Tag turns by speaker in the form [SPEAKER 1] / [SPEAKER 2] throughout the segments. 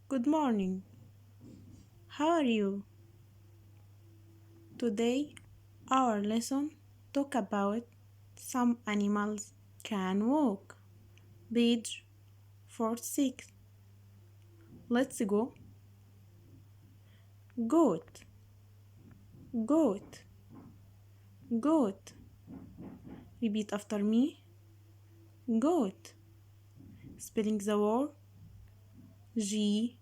[SPEAKER 1] Good morning. How are you? Today our lesson talk about some animals can walk. Page 46. Let's go. Goat, goat, goat. Repeat after me. Goat. Spelling the word G-O-A-T.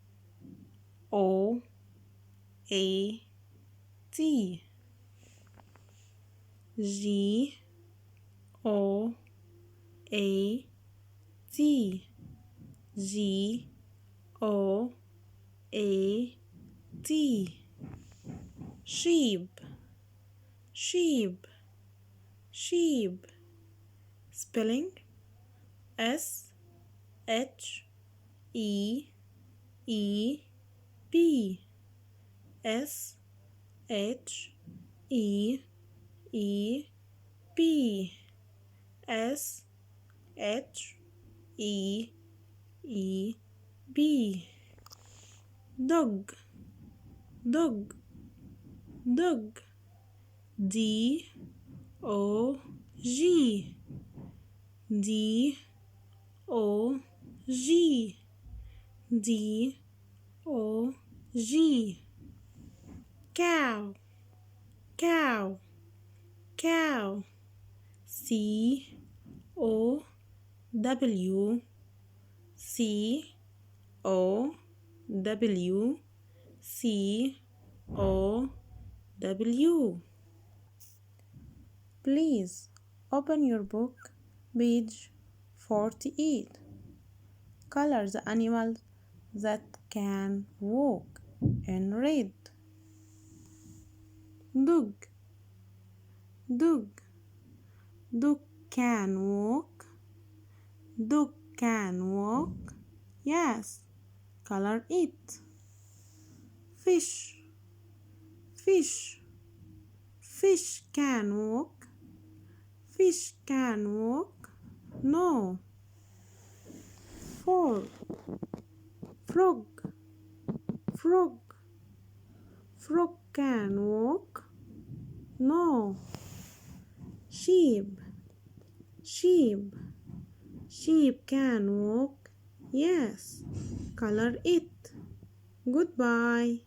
[SPEAKER 1] G-O-A-T. G-O-A-T. Sheep, sheep, sheep. Spelling S-H-E-E-P. S-H-E-E-P. S-H-E-E-P. Dog, dog, dog. D-O-G. D-O-G. D-O-G. Cow, cow, cow. C-O-W. C-O-W. C-O-W. Please open your book, page 48. Color the animals that can walk in red. Dog, dog, dog can walk. Dog can walk. Yes, color it. Fish, fish, fish can walk. Fish can walk. No. Frog, frog, frog, frog can walk. No. Sheep, sheep, sheep can walk. Yes, color it. Goodbye.